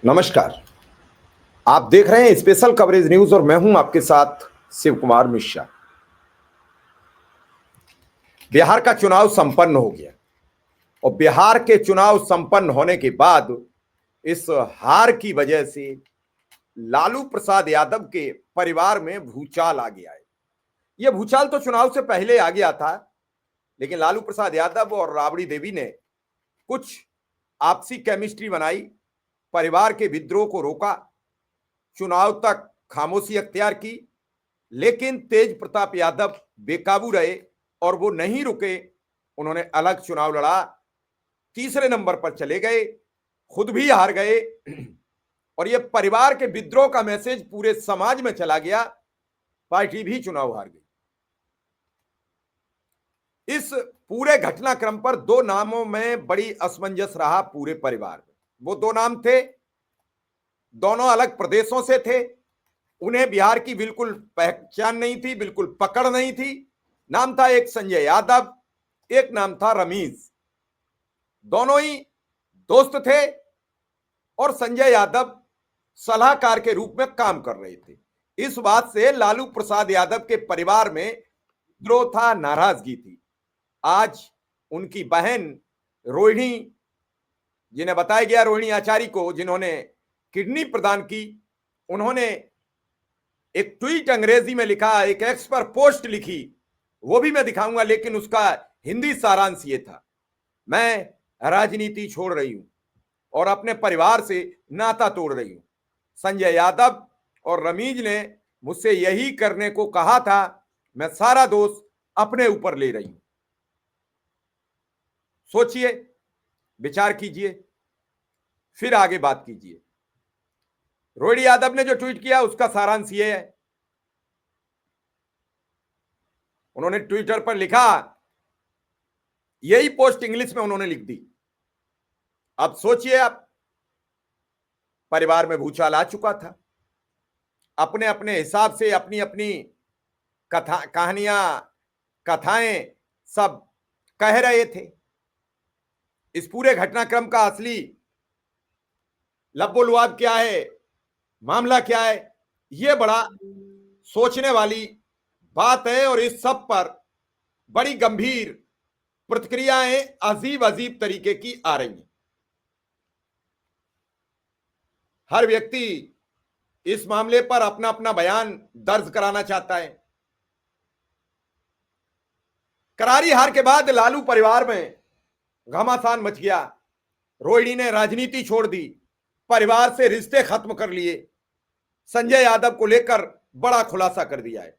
नमस्कार। आप देख रहे हैं स्पेशल कवरेज न्यूज और मैं हूं आपके साथ शिव कुमार मिश्रा। बिहार का चुनाव संपन्न हो गया और बिहार के चुनाव संपन्न होने के बाद इस हार की वजह से लालू प्रसाद यादव के परिवार में भूचाल आ गया है। यह भूचाल तो चुनाव से पहले आ गया था, लेकिन लालू प्रसाद यादव और राबड़ी देवी ने कुछ आपसी केमिस्ट्री बनाई, परिवार के विद्रोह को रोका, चुनाव तक खामोशी अख्तियार की। लेकिन तेज प्रताप यादव बेकाबू रहे और वो नहीं रुके। उन्होंने अलग चुनाव लड़ा, तीसरे नंबर पर चले गए, खुद भी हार गए और ये परिवार के विद्रोह का मैसेज पूरे समाज में चला गया। पार्टी भी चुनाव हार गई। इस पूरे घटनाक्रम पर दो नामों में बड़ी असमंजस रहा पूरे परिवार में। वो दो नाम थे, दोनों अलग प्रदेशों से थे, उन्हें बिहार की बिल्कुल पहचान नहीं थी, बिल्कुल पकड़ नहीं थी। नाम था एक संजय यादव, एक नाम था रमीज। दोनों ही दोस्त थे और संजय यादव सलाहकार के रूप में काम कर रहे थे। इस बात से लालू प्रसाद यादव के परिवार में विद्रोह था, नाराजगी थी। आज उनकी बहन रोहिणी, जिन्हें बताया गया रोहिणी आचार्य को, जिन्होंने किडनी प्रदान की, उन्होंने एक ट्वीट अंग्रेजी में लिखा, एक एक्स पर पोस्ट लिखी, वो भी मैं दिखाऊंगा, लेकिन उसका हिंदी सारांश ये था, मैं राजनीति छोड़ रही हूं और अपने परिवार से नाता तोड़ रही हूं। संजय यादव और रमीज ने मुझसे यही करने को कहा था, मैं सारा दोष अपने ऊपर ले रही हूं। सोचिए, विचार कीजिए, फिर आगे बात कीजिए। रोहिणी यादव ने जो ट्वीट किया उसका सारांश यह है। उन्होंने ट्विटर पर लिखा, यही पोस्ट इंग्लिश में उन्होंने लिख दी। अब सोचिए, आप परिवार में भूचाल आ चुका था, अपने अपने हिसाब से अपनी अपनी कथाएं सब कह रहे थे। इस पूरे घटनाक्रम का असली लब्बो-लुआब क्या है, मामला क्या है, यह बड़ा सोचने वाली बात है और इस सब पर बड़ी गंभीर प्रतिक्रियाएं अजीब अजीब तरीके की आ रही हैं। हर व्यक्ति इस मामले पर अपना अपना बयान दर्ज कराना चाहता है। करारी हार के बाद लालू परिवार में घमासान मच गया। रोहिणी ने राजनीति छोड़ दी, परिवार से रिश्ते खत्म कर लिए, संजय यादव को लेकर बड़ा खुलासा कर दिया है।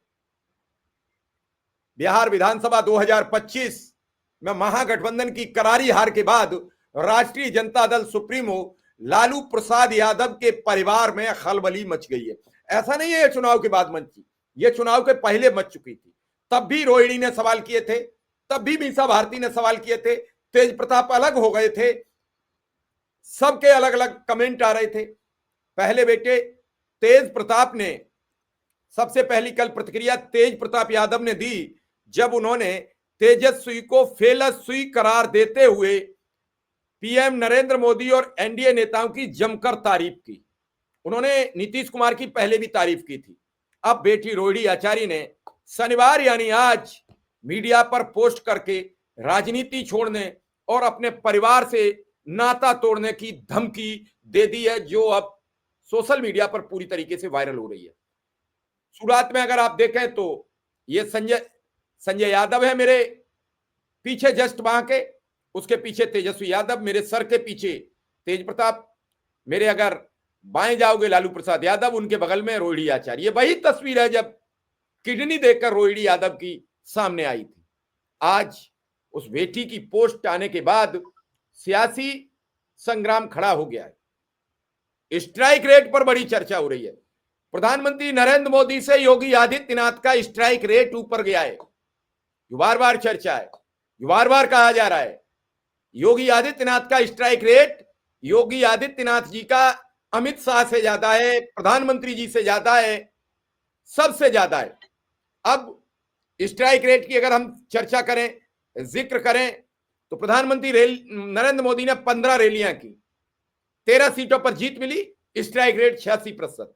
बिहार विधानसभा 2025 में महागठबंधन की करारी हार के बाद राष्ट्रीय जनता दल सुप्रीमो लालू प्रसाद यादव के परिवार में खलबली मच गई है। ऐसा नहीं है ये चुनाव के बाद मची, ये चुनाव के पहले मच चुकी थी। तब भी रोहिणी ने सवाल किए थे, तब भी मीसा भारती ने सवाल किए थे, तेज प्रताप अलग हो गए थे, सबके अलग अलग कमेंट आ रहे थे। पहले बेटे तेज प्रताप ने सबसे पहली कल प्रतिक्रिया तेज प्रताप यादव ने दी, जब उन्होंने तेजस्वी को फेलस्वी करार देते हुए पीएम नरेंद्र मोदी और एनडीए नेताओं की जमकर तारीफ की। उन्होंने नीतीश कुमार की पहले भी तारीफ की थी। अब बेटी रोहिणी आचार्य ने शनिवार यानी आज मीडिया पर पोस्ट करके राजनीति छोड़ने और अपने परिवार से नाता तोड़ने की धमकी दे दी है, जो अब सोशल मीडिया पर पूरी तरीके से वायरल हो रही है। शुरुआत में अगर आप देखें तो ये संजय यादव है मेरे पीछे, जस्ट वहां के, उसके पीछे तेजस्वी यादव, मेरे सर के पीछे तेज प्रताप, मेरे अगर बाएं जाओगे लालू प्रसाद यादव, उनके बगल में रोहिणी आचार्य। वही तस्वीर है जब किडनी देखकर रोहिणी यादव की सामने आई थी। आज उस बेटी की पोस्ट आने के बाद सियासी संग्राम खड़ा हो गया है। स्ट्राइक रेट पर बड़ी चर्चा हो रही है। प्रधानमंत्री नरेंद्र मोदी से योगी आदित्यनाथ का स्ट्राइक रेट ऊपर गया है, बार बार चर्चा है, बार बार कहा जा रहा है। योगी आदित्यनाथ का स्ट्राइक रेट योगी आदित्यनाथ जी का अमित शाह से ज्यादा है, प्रधानमंत्री जी से ज्यादा है, सबसे ज्यादा है। अब स्ट्राइक रेट की अगर हम चर्चा करें, जिक्र करें, तो प्रधानमंत्री नरेंद्र मोदी ने 15 रैलियां की, 13 सीटों पर जीत मिली, strike rate 86%।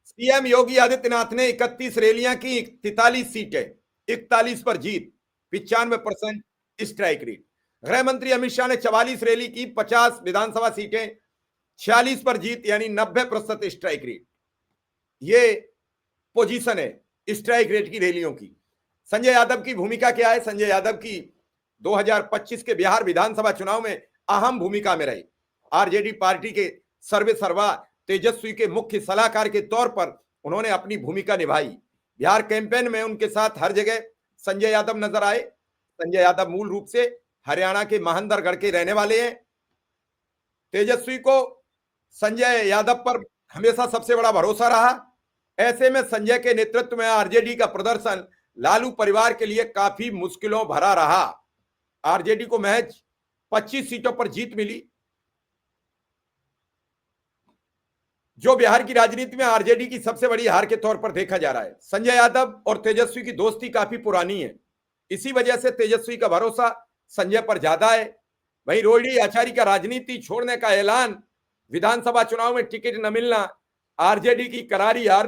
CM Yogi Adityanath ने 31 रैलियां की, 43 सीटें, 41 पर जीत, 95% स्ट्राइक रेट। गृह मंत्री अमित शाह ने 44 रैली की, 50 विधानसभा सीटें, 46 पर जीत, यानी 90% स्ट्राइक रेट। ये पोजीशन है स्ट्राइक रेट की रैलियों की। संजय यादव की भूमिका क्या है? संजय यादव की 2025 के बिहार विधानसभा चुनाव में अहम भूमिका में रही। आरजेडी पार्टी के सर्वे सर्वा तेजस्वी के मुख्य सलाहकार के तौर पर उन्होंने अपनी भूमिका निभाई। बिहार कैंपेन में उनके साथ हर जगह संजय यादव नजर आए। संजय यादव मूल रूप से हरियाणा के महेंद्रगढ़ के रहने वाले हैं। तेजस्वी को संजय यादव पर हमेशा सबसे बड़ा भरोसा रहा। ऐसे में संजय के नेतृत्व में आरजेडी का प्रदर्शन लालू परिवार के लिए काफी मुश्किलों भरा रहा। आरजेडी को महज 25 सीटों पर जीत मिली, जो बिहार की राजनीति में आरजेडी की सबसे बड़ी हार के तौर पर देखा जा रहा है। संजय यादव और तेजस्वी की दोस्ती काफी पुरानी है, इसी वजह से तेजस्वी का भरोसा संजय पर ज्यादा है। वहीं रोहिणी आचार्य का राजनीति छोड़ने का ऐलान, विधानसभा चुनाव में टिकट न मिलना, आरजेडी की करारी हार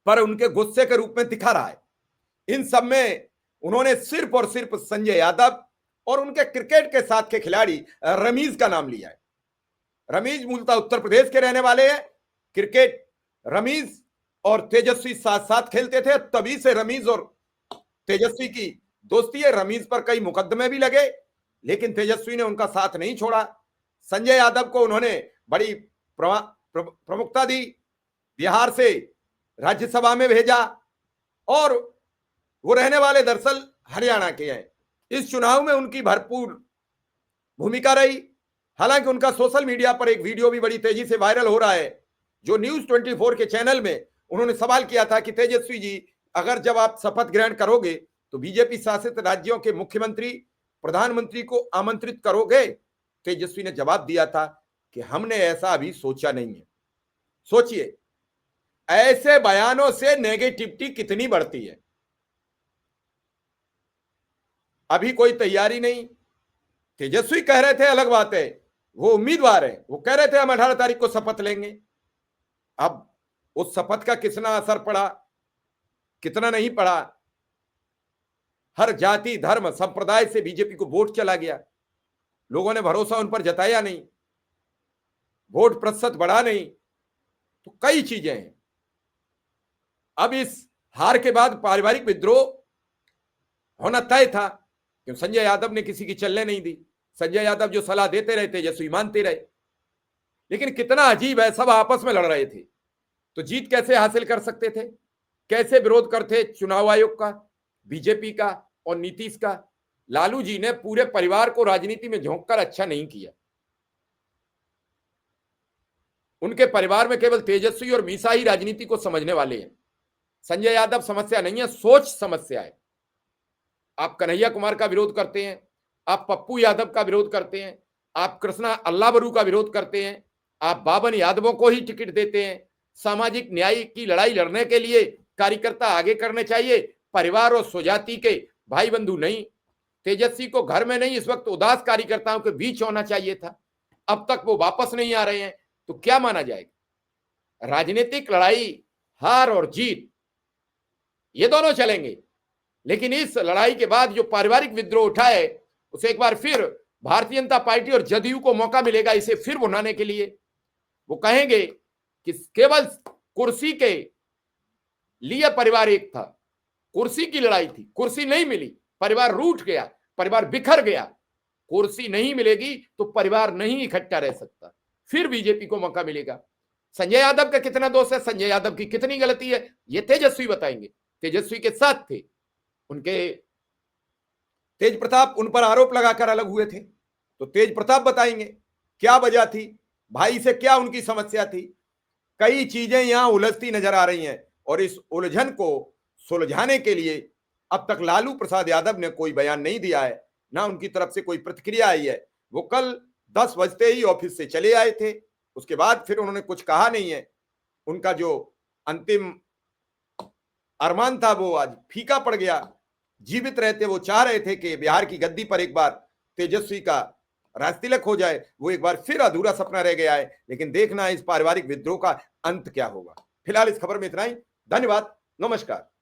पर उनके गुस्से के रूप में दिखा रहा है। इन सब में उन्होंने सिर्फ और सिर्फ संजय यादव और उनके क्रिकेट के साथ के खिलाड़ी रमीज का नाम लिया है। रमीज मूलतः उत्तर प्रदेश के रहने वाले हैं। क्रिकेट रमीज और तेजस्वी साथ साथ खेलते थे, तभी से रमीज और तेजस्वी की दोस्ती है। रमीज पर कई मुकदमे भी लगे, लेकिन तेजस्वी ने उनका साथ नहीं छोड़ा। संजय यादव को उन्होंने बड़ी प्रमुखता दी, बिहार से राज्यसभा में भेजा, और वो रहने वाले दरअसल हरियाणा के हैं। इस चुनाव में उनकी भरपूर भूमिका रही। हालांकि उनका सोशल मीडिया पर एक वीडियो भी बड़ी तेजी से वायरल हो रहा है, जो न्यूज 24 के चैनल में उन्होंने सवाल किया था कि तेजस्वी जी, अगर जब आप शपथ ग्रहण करोगे तो बीजेपी शासित राज्यों के मुख्यमंत्री, प्रधानमंत्री को आमंत्रित करोगे? तेजस्वी ने जवाब दिया था कि हमने ऐसा अभी सोचा नहीं है। सोचिए, ऐसे बयानों से नेगेटिविटी कितनी बढ़ती है। अभी कोई तैयारी नहीं। तेजस्वी कह रहे थे, अलग बात है, वो उम्मीदवार है, वो कह रहे थे हम 18 तारीख को शपथ लेंगे। अब उस शपथ का कितना असर पड़ा, कितना नहीं पड़ा। हर जाति, धर्म, संप्रदाय से बीजेपी को वोट चला गया। लोगों ने भरोसा उन पर जताया नहीं, वोट प्रतिशत बढ़ा नहीं, तो कई चीजें हैं। अब इस हार के बाद पारिवारिक विद्रोह होना तय था, क्यों? संजय यादव ने किसी की चलने नहीं दी। संजय यादव जो सलाह देते रहे, तेजस्वी मानते रहे। लेकिन कितना अजीब है, सब आपस में लड़ रहे थे, तो जीत कैसे हासिल कर सकते थे? कैसे विरोध करते चुनाव आयोग का, बीजेपी का और नीतीश का? लालू जी ने पूरे परिवार को राजनीति में झोंककर अच्छा नहीं किया। उनके परिवार में केवल तेजस्वी और मीसा ही राजनीति को समझने वाले हैं। संजय यादव समस्या नहीं है, सोच समस्या है। आप कन्हैया कुमार का विरोध करते हैं, आप पप्पू यादव का विरोध करते हैं, आप कृष्णा अल्लाबरू का विरोध करते हैं, आप बावन यादवों को ही टिकट देते हैं। सामाजिक न्याय की लड़ाई लड़ने के लिए कार्यकर्ता आगे करने चाहिए, परिवार और स्वजाति के भाई बंधु नहीं। तेजस्वी को घर में नहीं, इस वक्त उदास कार्यकर्ताओं के बीच होना चाहिए था। अब तक वो वापस नहीं आ रहे हैं, तो क्या माना जाएगा? राजनीतिक लड़ाई, हार और जीत, ये दोनों चलेंगे, लेकिन इस लड़ाई के बाद जो पारिवारिक विद्रोह उठा है, उसे एक बार फिर भारतीय जनता पार्टी और जदयू को मौका मिलेगा इसे फिर भुनाने के लिए। वो कहेंगे कि केवल कुर्सी के लिए परिवार एक था, कुर्सी की लड़ाई थी, कुर्सी नहीं मिली, परिवार रूठ गया, परिवार बिखर गया। कुर्सी नहीं मिलेगी तो परिवार नहीं इकट्ठा रह सकता, फिर बीजेपी को मौका मिलेगा। संजय यादव का कितना दोष है, संजय यादव की कितनी गलती है, ये तेजस्वी बताएंगे। तेजस्वी के साथ थे, उनके तेज प्रताप उन पर आरोप लगाकर अलग हुए थे, तो तेज प्रताप बताएंगे क्या वजह थी, भाई से क्या उनकी समस्या थी। कई चीजें यहां उलझती नजर आ रही हैं, और इस उलझन को सुलझाने के लिए अब तक लालू प्रसाद यादव ने कोई बयान नहीं दिया है, ना उनकी तरफ से कोई प्रतिक्रिया आई है। वो कल 10 बजते ही ऑफिस से चले आए थे, उसके बाद फिर उन्होंने कुछ कहा नहीं है। उनका जो अंतिम अरमान था वो आज फीका पड़ गया। जीवित रहते वो चाह रहे थे कि बिहार की गद्दी पर एक बार तेजस्वी का राजतिलक हो जाए, वो एक बार फिर अधूरा सपना रह गया है। लेकिन देखना है इस पारिवारिक विद्रोह का अंत क्या होगा। फिलहाल इस खबर में इतना ही। धन्यवाद, नमस्कार।